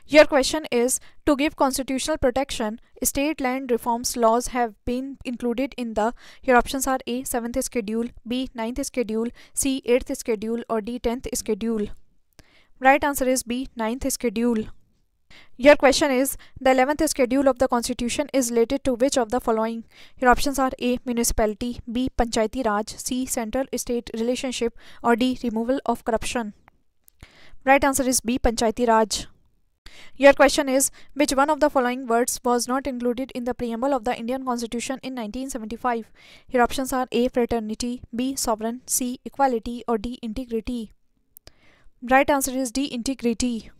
Your question is, to give constitutional protection, state land reforms laws have been included in the. Your options are A. 7th schedule, B. 9th schedule, C. 8th schedule, or D. 10th schedule. Right answer is B. 9th schedule. Your question is, the 11th schedule of the constitution is related to which of the following? Your options are A. Municipality, B. Panchayati Raj, C. Central state relationship, or D. Removal of corruption. Right answer is B. Panchayati Raj. Your question is, which one of the following words was not included in the preamble of the Indian Constitution in 1975? Your options are A. Fraternity, B. Sovereign, C. Equality, or D. Integrity. Right answer is D. Integrity.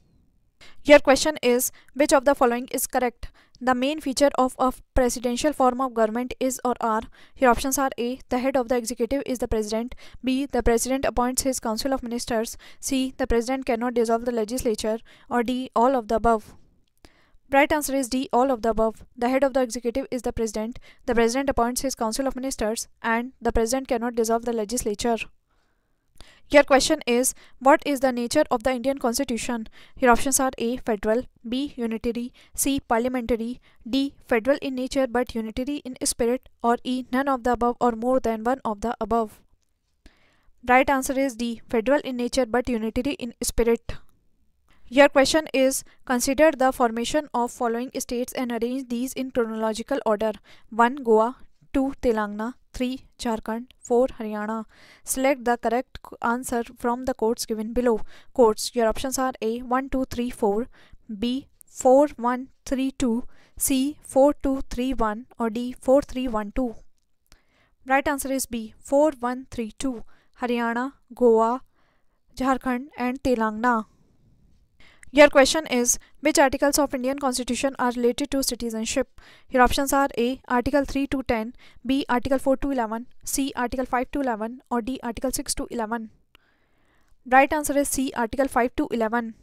Your question is, which of the following is correct? The main feature of a presidential form of government is or are. Your options are A. The head of the executive is the president, B. The president appoints his council of ministers, C. The president cannot dissolve the legislature, or D. All of the above. Right answer is D. All of the above. The head of the executive is the president appoints his council of ministers, and the president cannot dissolve the legislature. Your question is, what is the nature of the Indian Constitution? Your options are A. Federal, B. Unitary, C. Parliamentary, D. Federal in nature but unitary in spirit, or E. None of the above or more than one of the above. Right answer is D. Federal in nature but unitary in spirit. Your question is, consider the formation of following states and arrange these in chronological order. 1. Goa, 2. Telangana, 3. Jharkhand, 4. Haryana. Select the correct answer from the codes given below. Codes. Your options are A. 1 2 3 4, B. 4 1 3 2, C. 4 2 3 1, or D. 4 3 1 2. Right answer is B. 4 1 3 2. Haryana, Goa, Jharkhand, and Telangana. Your question is, which articles of Indian Constitution are related to citizenship? Your options are A. Article 3 to 10, B. Article 4 to 11, C. Article 5 to 11, or D. Article 6 to 11. Right answer is C. Article 5 to 11.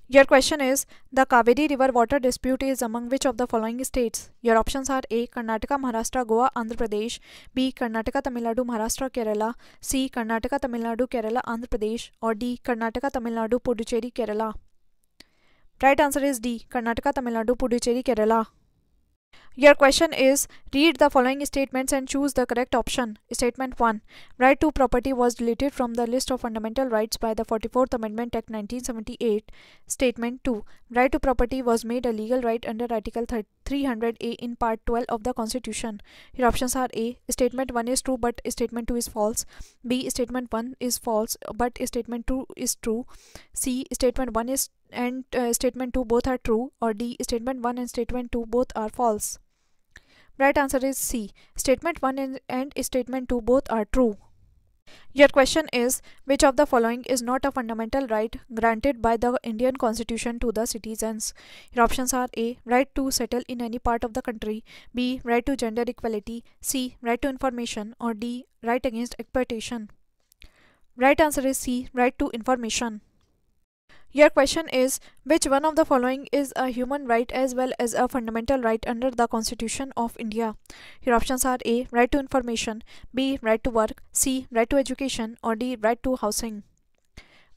Your question is, the Kaveri River water dispute is among which of the following states? Your options are A. Karnataka, Maharashtra, Goa, Andhra Pradesh, B. Karnataka, Tamil Nadu, Maharashtra, Kerala, C. Karnataka, Tamil Nadu, Kerala, Andhra Pradesh, or D. Karnataka, Tamil Nadu, Puducherry, Kerala. Right answer is D. Karnataka, Tamil Nadu, Puducherry, Kerala. Your question is, read the following statements and choose the correct option. Statement 1. Right to property was deleted from the list of fundamental rights by the 44th Amendment Act 1978. Statement 2. Right to property was made a legal right under Article 300A in Part 12 of the Constitution. Your options are A. Statement 1 is true but Statement 2 is false. B. Statement 1 is false but Statement 2 is true. C. Statement 1 is and Statement 2 both are true, or D. Statement 1 and Statement 2 both are false. Right answer is C. Statement 1 and Statement 2 both are true. Your question is, which of the following is not a fundamental right granted by the Indian Constitution to the citizens? Your options are A. Right to settle in any part of the country, B. Right to gender equality, C. Right to information, or D. Right against exploitation. Right answer is C. Right to information. Your question is, which one of the following is a human right as well as a fundamental right under the Constitution of India? Your options are A. Right to information, B. Right to work, C. Right to education, or D. Right to housing.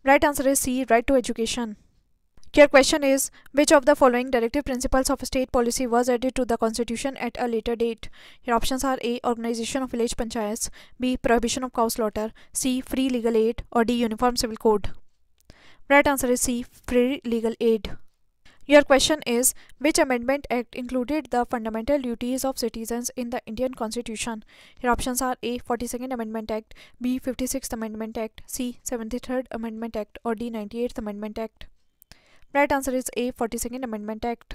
Right answer is C. Right to education. Your question is, which of the following directive principles of state policy was added to the Constitution at a later date? Your options are A. Organization of village panchayats, B. Prohibition of cow slaughter, C. Free legal aid, or D. Uniform civil code. Right answer is C. Free legal aid. Your question is, which Amendment Act included the fundamental duties of citizens in the Indian Constitution? Your options are A. 42nd Amendment Act, B. 56th Amendment Act, C. 73rd Amendment Act, or D. 98th Amendment Act. Right answer is A. 42nd Amendment Act.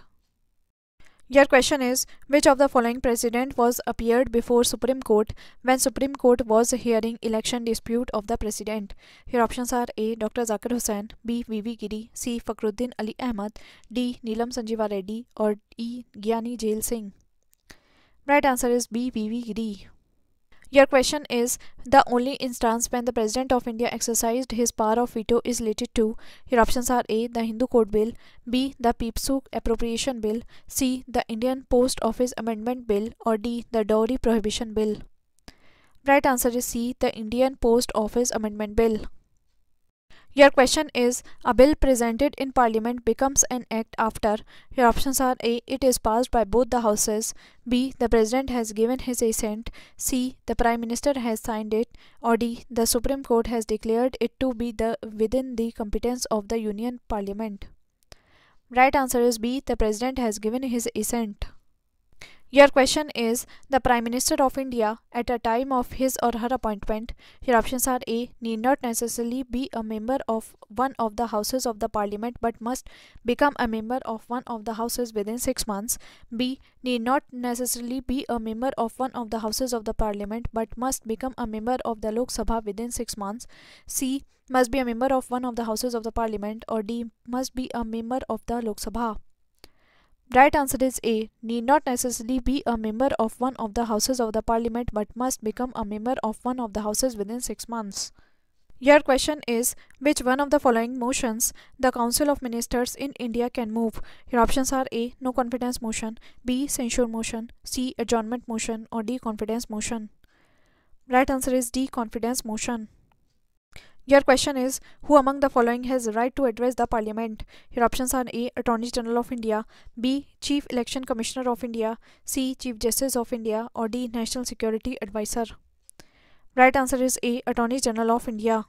Your question is, which of the following president was appeared before Supreme Court when Supreme Court was hearing election dispute of the president? Your options are A. Dr. Zakir Hussain, B. V.V. Giri, C. Fakhruddin Ali Ahmad, D. Neelam Sanjeeva Reddy, or E. Gyani Jail Singh. Right answer is B. V.V. Giri. Your question is, the only instance when the President of India exercised his power of veto is related to. Your options are A. The Hindu Code Bill, B. The Peepsuk Appropriation Bill, C. The Indian Post Office Amendment Bill, or D. The Dowry Prohibition Bill. Right answer is C. The Indian Post Office Amendment Bill. Your question is, a bill presented in parliament becomes an act after. Your options are A. It is passed by both the houses, B. The president has given his assent, C. The prime minister has signed it, or D. The Supreme Court has declared it to be within the competence of the Union Parliament. Right answer is B. The president has given his assent. Your question is, the Prime Minister of India at a time of his or her appointment. Your options are A. Need not necessarily be a member of one of the houses of the parliament but must become a member of one of the houses within 6 months. B. Need not necessarily be a member of one of the houses of the parliament but must become a member of the Lok Sabha within 6 months. C. Must be a member of one of the houses of the parliament, or D. Must be a member of the Lok Sabha. Right answer is A. Need not necessarily be a member of one of the houses of the parliament but must become a member of one of the houses within 6 months. Your question is, which one of the following motions the Council of Ministers in India can move? Your options are A. No confidence motion, B. Censure motion, C. Adjournment motion, or D. Confidence motion. Right answer is D. Confidence motion. Your question is, who among the following has the right to address the parliament? Your options are A. Attorney General of India, B. Chief Election Commissioner of India, C. Chief Justice of India, or D. National Security Advisor. Right answer is A. Attorney General of India.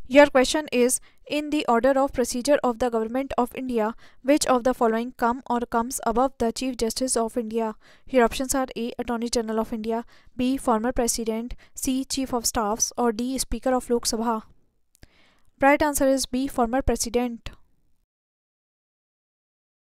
Your question is, in the order of procedure of the Government of India, which of the following comes above the Chief Justice of India? Your options are A. Attorney General of India, B. Former President, C. Chief of Staffs, or D. Speaker of Lok Sabha. Right answer is B. Former President.